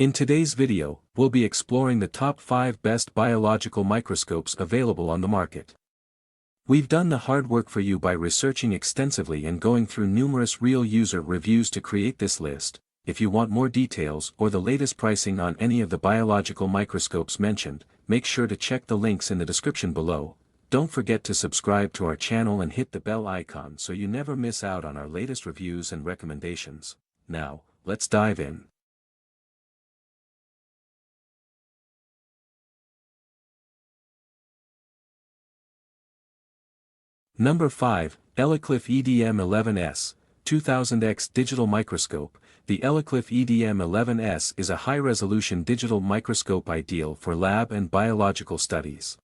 In today's video, we'll be exploring the top 5 best biological microscopes available on the market. We've done the hard work for you by researching extensively and going through numerous real user reviews to create this list. If you want more details or the latest pricing on any of the biological microscopes mentioned, make sure to check the links in the description below. Don't forget to subscribe to our channel and hit the bell icon so you never miss out on our latest reviews and recommendations. Now, let's dive in. Number 5, Elikliv EDM11S, 2000x Digital Microscope. The Elikliv EDM11S is a high-resolution digital microscope ideal for lab and biological studies.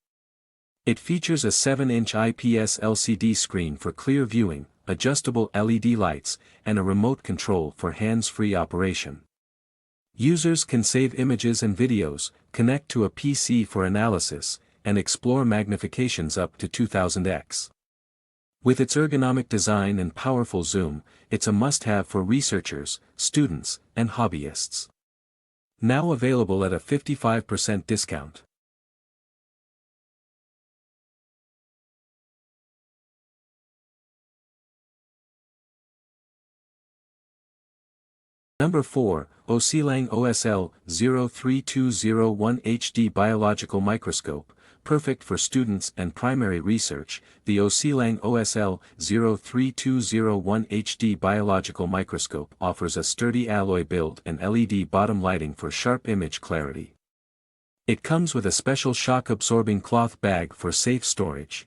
It features a 7-inch IPS LCD screen for clear viewing, adjustable LED lights, and a remote control for hands-free operation. Users can save images and videos, connect to a PC for analysis, and explore magnifications up to 2000x. With its ergonomic design and powerful zoom, it's a must-have for researchers, students, and hobbyists. Now available at a 55% discount. Number 4, OSEELANG OSL-032001 HD Biological Microscope. Perfect for students and primary research, the OSEELANG OSL-032001 HD Biological Microscope offers a sturdy alloy build and LED bottom lighting for sharp image clarity. It comes with a special shock-absorbing cloth bag for safe storage.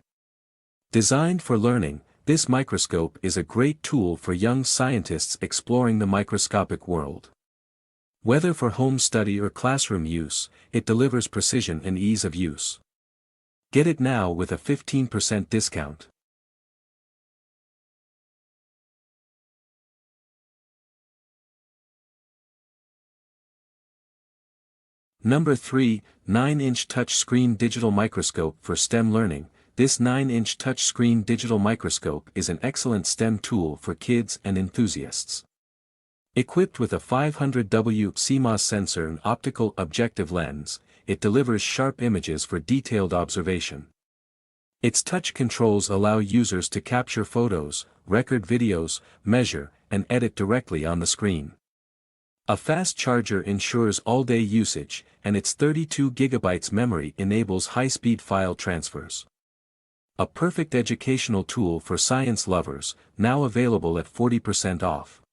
Designed for learning, this microscope is a great tool for young scientists exploring the microscopic world. Whether for home study or classroom use, it delivers precision and ease of use. Get it now with a 15% discount. Number 3, 9-inch touchscreen digital microscope for STEM learning. This 9-inch touchscreen digital microscope is an excellent STEM tool for kids and enthusiasts. Equipped with a 500W CMOS sensor and optical objective lens, it delivers sharp images for detailed observation. Its touch controls allow users to capture photos, record videos, measure, and edit directly on the screen. A fast charger ensures all-day usage, and its 32 GB memory enables high-speed file transfers. A perfect educational tool for science lovers, now available at 40% off.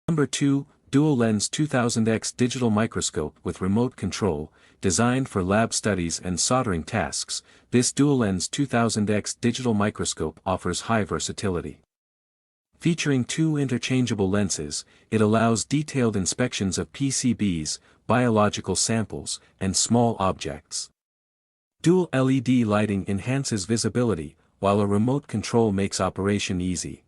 Number 2, Dual Lens 2000x Digital Microscope with remote control, designed for lab studies and soldering tasks. This Dual Lens 2000x Digital Microscope offers high versatility. Featuring 2 interchangeable lenses, it allows detailed inspections of PCBs, biological samples, and small objects. Dual LED lighting enhances visibility, while a remote control makes operation easy.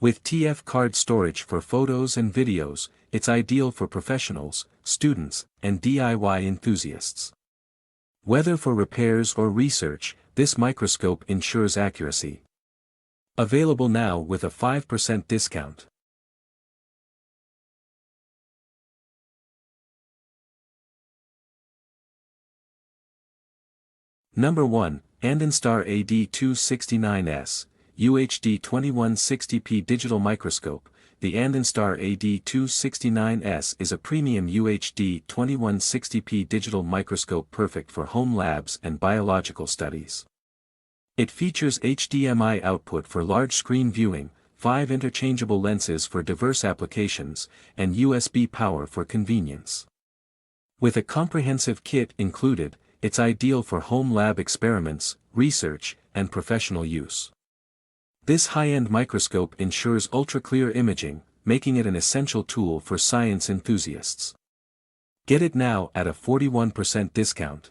With TF card storage for photos and videos, it's ideal for professionals, students, and DIY enthusiasts. Whether for repairs or research, this microscope ensures accuracy. Available now with a 5% discount. Number 1, Andonstar AD269S. UHD 2160p Digital Microscope. The Andonstar AD269S is a premium UHD 2160p digital microscope perfect for home labs and biological studies. It features HDMI output for large screen viewing, 5 interchangeable lenses for diverse applications, and USB power for convenience. With a comprehensive kit included, it's ideal for home lab experiments, research, and professional use. This high-end microscope ensures ultra-clear imaging, making it an essential tool for science enthusiasts. Get it now at a 41% discount.